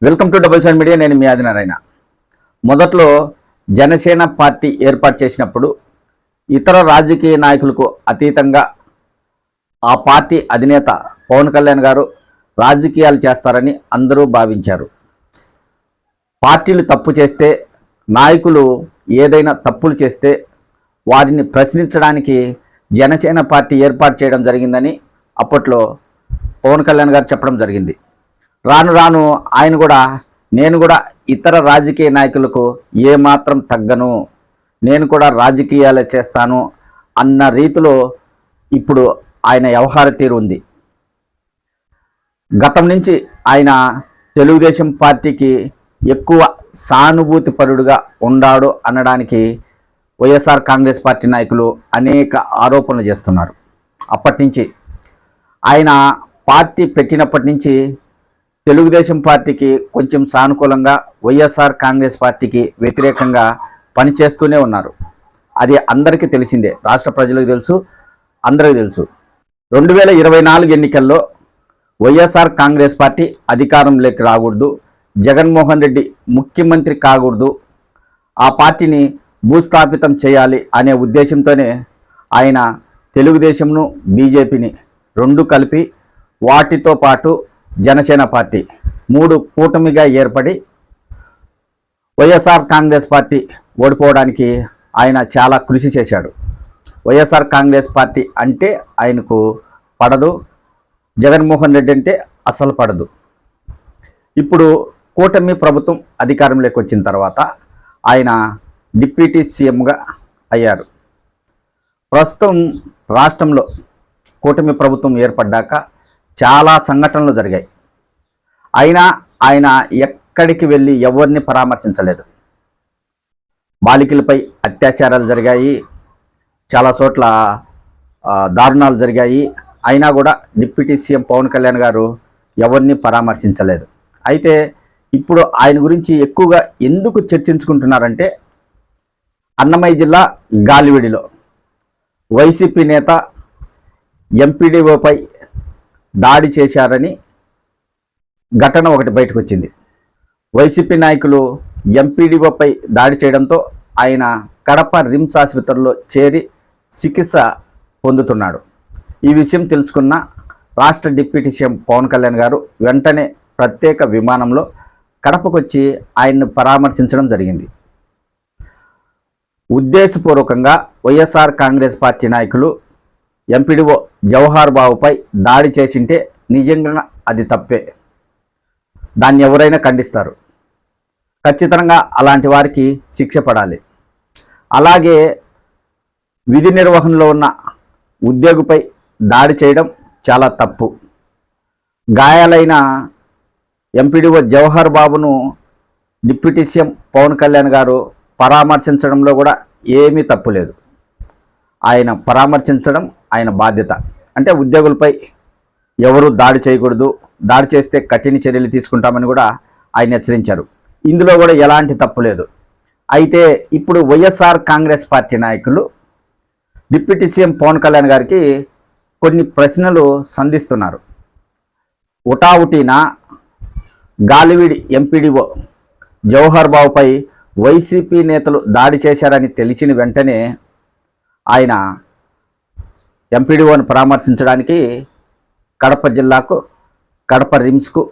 Welcome to double seven media. నేను మీ ఆదినారాయణ. మొదట్లో Janasena party ఏర్పాటు చేసినప్పుడు ఇతర రాజకీయ నాయకులకు అతీతంగా ఆ పార్టీ అధినేత పవన్ కళ్యాణ్ గారు రాజకీయాలు చేస్తారని అందరూ భావించారు. పార్టీలు తప్పు చేస్తే, నాయకులు ఏదైనా తప్పులు చేస్తే వారిని ప్రశ్నించడానికి జనసేన పార్టీ ఏర్పాటు చేయడం జరిగిందని అప్పట్లో పవన్ కళ్యాణ్ గారు చెప్పడం జరిగింది. రాను రాను ఆయన కూడా నేను కూడా ఇతర రాజకీయ నాయకులకు ఏమాత్రం తగ్గను, నేను కూడా రాజకీయాలే చేస్తాను అన్న రీతిలో ఇప్పుడు ఆయన వ్యవహార తీరు ఉంది. గతం నుంచి ఆయన తెలుగుదేశం పార్టీకి ఎక్కువ సానుభూతి పరుడుగా ఉన్నాడు అనడానికి వైఎస్ఆర్ కాంగ్రెస్ పార్టీ నాయకులు అనేక ఆరోపణలు చేస్తున్నారు. అప్పటి నుంచి ఆయన పార్టీ పెట్టినప్పటి నుంచి తెలుగుదేశం పార్టీకి కొంచెం సానుకూలంగా, వైఎస్ఆర్ కాంగ్రెస్ పార్టీకి వ్యతిరేకంగా పనిచేస్తూనే ఉన్నారు. అది అందరికీ తెలిసిందే, రాష్ట్ర ప్రజలకు తెలుసు, అందరికీ తెలుసు. 2024 ఎన్నికల్లో వైఎస్ఆర్ కాంగ్రెస్ పార్టీ అధికారంలోకి రాకూడదు, జగన్మోహన్ రెడ్డి ముఖ్యమంత్రి కాకూడదు, ఆ పార్టీని భూస్థాపితం చేయాలి అనే ఉద్దేశంతోనే ఆయన తెలుగుదేశంను, బీజేపీని రెండు కలిపి వాటితో పాటు జనసేన పార్టీ 3 కూటమిగా ఏర్పడి వైఎస్ఆర్ కాంగ్రెస్ పార్టీ ఓడిపోవడానికి ఆయన చాలా కృషి చేశాడు. వైఎస్ఆర్ కాంగ్రెస్ పార్టీ అంటే ఆయనకు పడదు, జగన్మోహన్ రెడ్డి అంటే అసలు పడదు. ఇప్పుడు కూటమి ప్రభుత్వం అధికారంలోకి వచ్చిన తర్వాత ఆయన డిప్యూటీ సీఎంగా అయ్యారు. ప్రస్తుతం రాష్ట్రంలో కూటమి ప్రభుత్వం ఏర్పడ్డాక చాలా సంఘటనలు జరిగాయి. అయినా ఆయన ఎక్కడికి వెళ్ళి ఎవరిని పరామర్శించలేదు. బాలికలపై అత్యాచారాలు జరిగాయి, చాలా చోట్ల దారుణాలు జరిగాయి. అయినా కూడా డిప్యూటీ సీఎం పవన్ కళ్యాణ్ గారు ఎవరిని పరామర్శించలేదు. అయితే ఇప్పుడు ఆయన గురించి ఎక్కువగా ఎందుకు చర్చించుకుంటున్నారంటే, అన్నమయ్య జిల్లా గాలివీడిలో వైసీపీ నేత ఎంపీడీఓపై దాడి చేశారని ఘటన ఒకటి బయటకు వచ్చింది. వైసీపీ నాయకులు ఎంపీడీఓపై దాడి చేయడంతో ఆయన కడప రిమ్స్ ఆసుపత్రిలో చేరి చికిత్స పొందుతున్నాడు. ఈ విషయం తెలుసుకున్న రాష్ట్ర డిప్యూటీ సీఎం పవన్ కళ్యాణ్ గారు వెంటనే ప్రత్యేక విమానంలో కడపకు వచ్చి ఆయన్ను పరామర్శించడం జరిగింది. ఉద్దేశపూర్వకంగా వైఎస్ఆర్ కాంగ్రెస్ పార్టీ నాయకులు ఎంపీడీఓ జవహర్ బాబుపై దాడి చేసింటే నిజంగా అది తప్పే, దాన్ని ఎవరైనా ఖండిస్తారు. ఖచ్చితంగా అలాంటి వారికి శిక్ష పడాలి. అలాగే విధి నిర్వహణలో ఉన్న ఉద్యోగిపై దాడి చేయడం చాలా తప్పు. గాయాలైన ఎంపీడీఓ జవహర్ బాబును డిప్యూటీ సీఎం పవన్ కళ్యాణ్ గారు పరామర్శించడంలో కూడా ఏమీ తప్పు లేదు. ఆయన పరామర్శించడం ఆయన బాధ్యత. అంటే ఉద్యోగులపై ఎవరు దాడి చేయకూడదు, దాడి చేస్తే కఠిన చర్యలు తీసుకుంటామని కూడా ఆయన హెచ్చరించారు. ఇందులో కూడా ఎలాంటి తప్పు లేదు. అయితే ఇప్పుడు వైఎస్ఆర్ కాంగ్రెస్ పార్టీ నాయకులు డిప్యూటీ సీఎం పవన్ కళ్యాణ్ గారికి కొన్ని ప్రశ్నలు సంధిస్తున్నారు. ఉటావుటీన గాలివీడి ఎంపీడీఓ జవహర్ బాబుపై వైసీపీ నేతలు దాడి చేశారని తెలిసిన వెంటనే ఆయన ఎంపీడీఓను పరామర్శించడానికి కడప జిల్లాకు, కడప రిమ్స్కు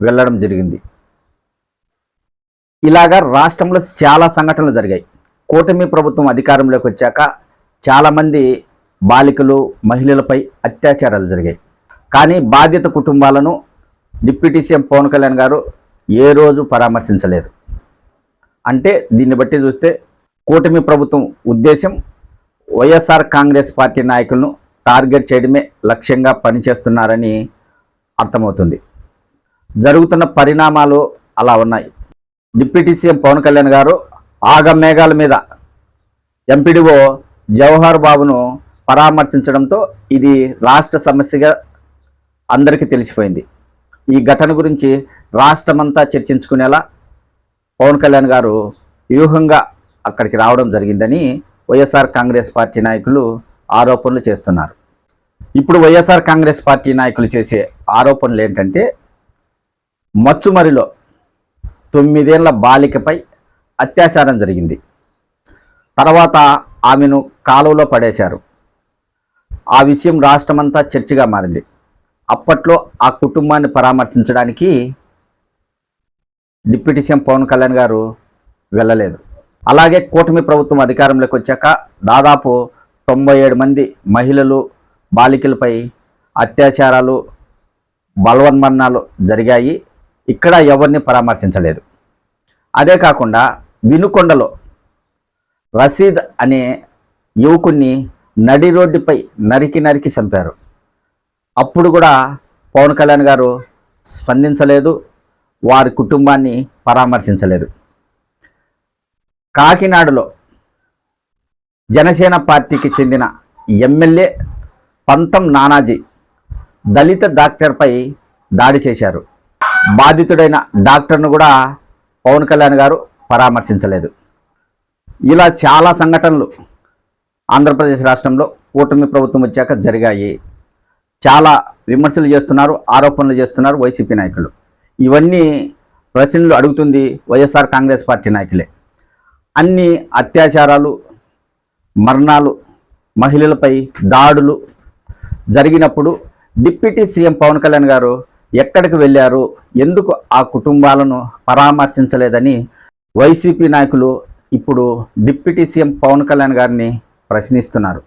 వెళ్ళడం జరిగింది. ఇలాగా రాష్ట్రంలో చాలా సంఘటనలు జరిగాయి. కూటమి ప్రభుత్వం అధికారంలోకి వచ్చాక చాలామంది బాలికలు, మహిళలపై అత్యాచారాలు జరిగాయి. కానీ బాధిత కుటుంబాలను డిప్యూటీ సీఎం పవన్ కళ్యాణ్ గారు ఏ రోజు పరామర్శించలేదు. అంటే దీన్ని బట్టి చూస్తే కూటమి ప్రభుత్వం ఉద్దేశం వైఎస్ఆర్ కాంగ్రెస్ పార్టీ నాయకులను టార్గెట్ చేయడమే లక్ష్యంగా పనిచేస్తున్నారని అర్థమవుతుంది. జరుగుతున్న పరిణామాలు అలా ఉన్నాయి. డిప్యూటీ సీఎం పవన్ కళ్యాణ్ గారు ఆగమేఘాల మీద ఎంపీడీఓ జవహర్ బాబును పరామర్శించడంతో ఇది రాష్ట్ర సమస్యగా అందరికీ తెలిసిపోయింది. ఈ ఘటన గురించి రాష్ట్రమంతా చర్చించుకునేలా పవన్ కళ్యాణ్ గారు వ్యూహంగా అక్కడికి రావడం జరిగిందని వైఎస్ఆర్ కాంగ్రెస్ పార్టీ నాయకులు ఆరోపణలు చేస్తున్నారు. ఇప్పుడు వైఎస్ఆర్ కాంగ్రెస్ పార్టీ నాయకులు చేసే ఆరోపణలు ఏంటంటే, మచ్చుమరిలో 9 ఏళ్ల బాలికపై అత్యాచారం జరిగింది. తర్వాత ఆమెను కాలువలో పడేశారు. ఆ విషయం రాష్ట్రమంతా చర్చగా మారింది. అప్పట్లో ఆ కుటుంబాన్ని పరామర్శించడానికి డిప్యూటీ సీఎం పవన్ కళ్యాణ్ గారు వెళ్ళలేదు. అలాగే కూటమి ప్రభుత్వం అధికారంలోకి వచ్చాక దాదాపు 97 మంది మహిళలు, బాలికలపై అత్యాచారాలు, బలవన్మరణాలు జరిగాయి. ఇక్కడ ఎవరిని పరామర్శించలేదు. అదే కాకుండా వినుకొండలో రషీద్ అనే యువకుణ్ణి నడి రోడ్డుపై నరికి చంపారు. అప్పుడు కూడా పవన్ కళ్యాణ్ గారు స్పందించలేదు, వారి కుటుంబాన్ని పరామర్శించలేదు. కాకినాడలో జనసేన పార్టీకి చెందిన ఎమ్మెల్యే పంతం నానాజీ దళిత డాక్టర్పై దాడి చేశారు. బాధితుడైన డాక్టర్ను కూడా పవన్ కళ్యాణ్ గారు పరామర్శించలేదు. ఇలా చాలా సంఘటనలు ఆంధ్రప్రదేశ్ రాష్ట్రంలో కూటమి ప్రభుత్వం వచ్చాక జరిగాయి. చాలా విమర్శలు చేస్తున్నారు, ఆరోపణలు చేస్తున్నారు వైసీపీ నాయకులు. ఇవన్నీ ప్రశ్నలు అడుగుతుంది వైఎస్ఆర్ కాంగ్రెస్ పార్టీ నాయకులే. అన్ని అత్యాచారాలు, మరణాలు, మహిళలపై దాడులు జరిగినప్పుడు డిప్యూటీ సీఎం పవన్ కళ్యాణ్ గారు ఎక్కడికి వెళ్ళారు, ఎందుకు ఆ కుటుంబాలను పరామర్శించలేదని వైసీపీ నాయకులు ఇప్పుడు డిప్యూటీ సీఎం పవన్ కళ్యాణ్ గారిని ప్రశ్నిస్తున్నారు.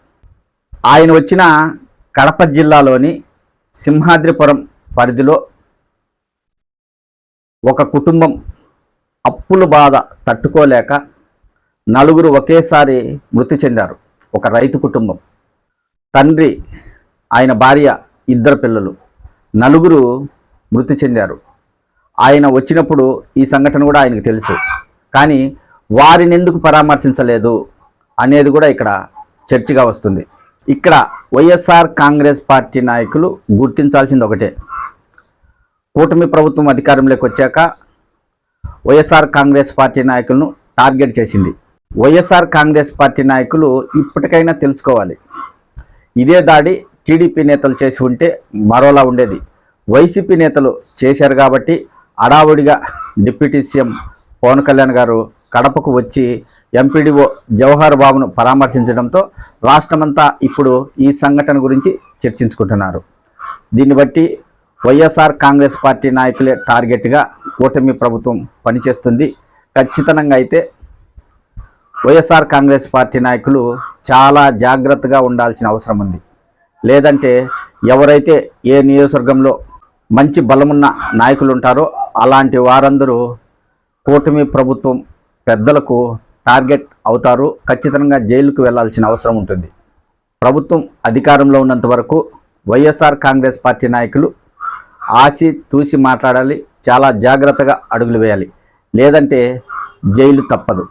ఆయన వచ్చిన కడప జిల్లాలోని సింహాద్రిపురం పరిధిలో ఒక కుటుంబం అప్పుల బాధ తట్టుకోలేక 4 ఒకేసారి మృతి చెందారు. ఒక రైతు కుటుంబం, తండ్రి, ఆయన భార్య, 2 పిల్లలు, 4 మృతి చెందారు. ఆయన వచ్చినప్పుడు ఈ సంఘటన కూడా ఆయనకు తెలుసు. కానీ వారిని ఎందుకు పరామర్శించలేదు అనేది కూడా ఇక్కడ చర్చగా వస్తుంది. ఇక్కడ వైఎస్ఆర్ కాంగ్రెస్ పార్టీ నాయకులు గుర్తించాల్సింది ఒకటే, కూటమి ప్రభుత్వం అధికారంలోకి వచ్చాక వైఎస్ఆర్ కాంగ్రెస్ పార్టీ నాయకులను టార్గెట్ చేసింది. వైఎస్ఆర్ కాంగ్రెస్ పార్టీ నాయకులు ఇప్పటికైనా తెలుసుకోవాలి, ఇదే దాడి టీడీపీ నేతలు చేసి ఉంటే మరోలా ఉండేది. వైసీపీ నేతలు చేశారు కాబట్టి అడావుడిగా డిప్యూటీ సీఎం పవన్ కళ్యాణ్ గారు కడపకు వచ్చి ఎంపీడీఓ జవహర్ బాబును పరామర్శించడంతో రాష్ట్రమంతా ఇప్పుడు ఈ సంఘటన గురించి చర్చించుకుంటున్నారు. దీన్ని బట్టి వైఎస్ఆర్ కాంగ్రెస్ పార్టీ నాయకులే టార్గెట్గా కూటమి ప్రభుత్వం పనిచేస్తుంది. ఖచ్చితంగా అయితే వైఎస్ఆర్ కాంగ్రెస్ పార్టీ నాయకులు చాలా జాగ్రత్తగా ఉండాల్సిన అవసరం ఉంది. లేదంటే ఎవరైతే ఏ నియోజకవర్గంలో మంచి బలమున్న నాయకులు ఉంటారో అలాంటి వారందరూ కూటమి ప్రభుత్వం పెద్దలకు టార్గెట్ అవుతారు. ఖచ్చితంగా జైలుకు వెళ్లాల్సిన అవసరం ఉంటుంది. ప్రభుత్వం అధికారంలో ఉన్నంత వరకు వైఎస్ఆర్ కాంగ్రెస్ పార్టీ నాయకులు ఆచి తూసి మాట్లాడాలి, చాలా జాగ్రత్తగా అడుగులు వేయాలి. లేదంటే జైలు తప్పదు.